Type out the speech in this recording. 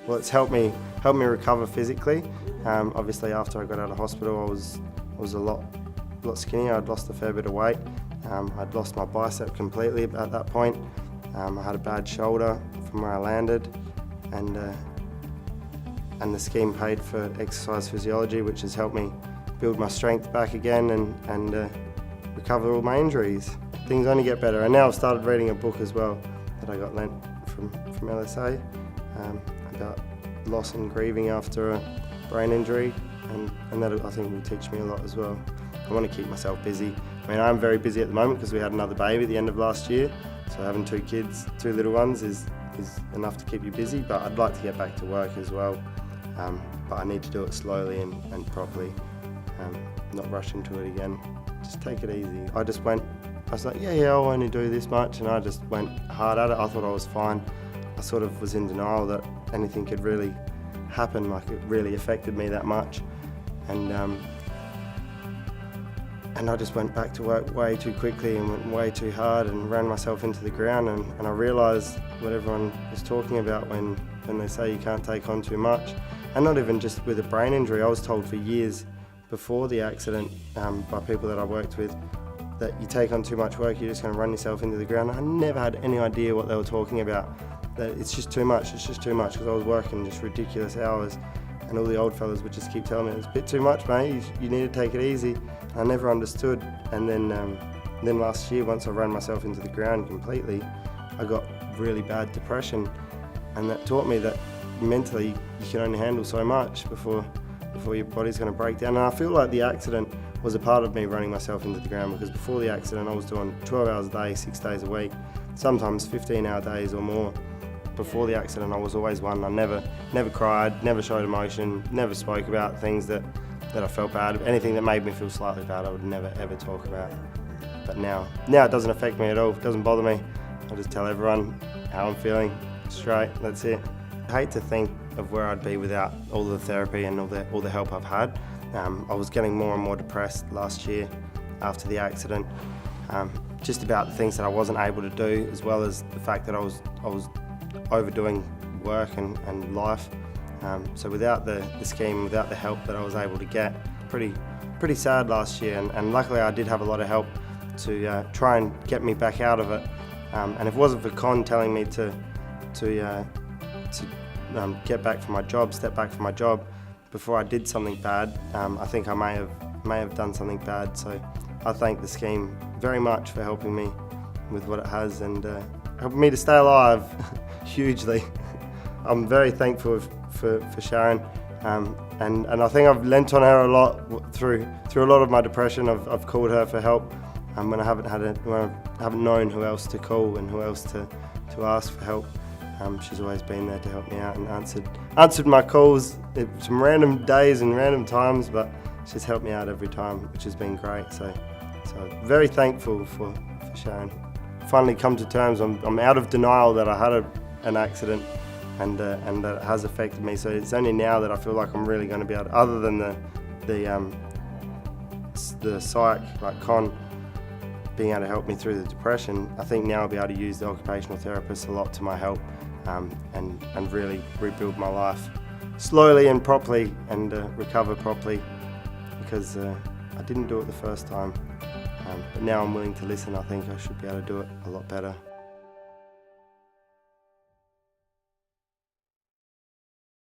Well, it's helped me recover physically. Obviously, after I got out of hospital, I was a lot skinnier. I'd lost a fair bit of weight. I'd lost my bicep completely at that point. I had a bad shoulder from where I landed, and the scheme paid for exercise physiology, which has helped me build my strength back again and recover all my injuries. Things only get better, and now I've started reading a book as well that I got lent from LSA about loss and grieving after a brain injury, and that I think will teach me a lot as well. I want to keep myself busy. I mean, I'm very busy at the moment because we had another baby at the end of last year, so having 2 kids, 2 little ones is enough to keep you busy, but I'd like to get back to work as well. But I need to do it slowly and properly, not rush into it again. Just take it easy. I was like, yeah, I'll only do this much, and I just went hard at it. I thought I was fine. I sort of was in denial that anything could really happen, like it really affected me that much. And I just went back to work way too quickly and went way too hard and ran myself into the ground, and I realised what everyone is talking about when they say you can't take on too much. And not even just with a brain injury. I was told for years before the accident by people that I worked with that you take on too much work, you're just going to run yourself into the ground. I never had any idea what they were talking about. That it's just too much, because I was working just ridiculous hours, and all the old fellas would just keep telling me, it's a bit too much, mate, you need to take it easy. I never understood, and then last year, once I ran myself into the ground completely, I got really bad depression, and that taught me that mentally you can only handle so much before your body's going to break down. And I feel like the accident was a part of me running myself into the ground, because before the accident I was doing 12 hours a day, 6 days a week, sometimes 15-hour days or more. Before the accident I was always one. I never cried, never showed emotion, never spoke about things that I felt bad. Anything that made me feel slightly bad I would never ever talk about. But now it doesn't affect me at all, it doesn't bother me. I just tell everyone how I'm feeling, straight, that's it. I hate to think of where I'd be without all the therapy and all the help I've had. I was getting more and more depressed last year after the accident, just about the things that I wasn't able to do, as well as the fact that I was overdoing work and life. So without the scheme, without the help that I was able to get, pretty sad last year, and luckily I did have a lot of help to try and get me back out of it. And if it wasn't for Con telling me to get back from my job, step back from my job before I did something bad, I think I may have done something bad. So I thank the scheme very much for helping me with what it has, and helping me to stay alive hugely. I'm very thankful for Sharon, and I think I've lent on her a lot through a lot of my depression. I've called her for help when I haven't known who else to call and who else to ask for help. She's always been there to help me out and answered my calls at some random days and random times, but she's helped me out every time, which has been great. So very thankful for Sharon. Finally come to terms. I'm out of denial that I had an accident and that it has affected me. So it's only now that I feel like I'm really going to be able to, other than the psych, like Con being able to help me through the depression, I think now I'll be able to use the occupational therapist a lot to my help, and really rebuild my life slowly and properly, and recover properly, because I didn't do it the first time. But now I'm willing to listen. I think I should be able to do it a lot better.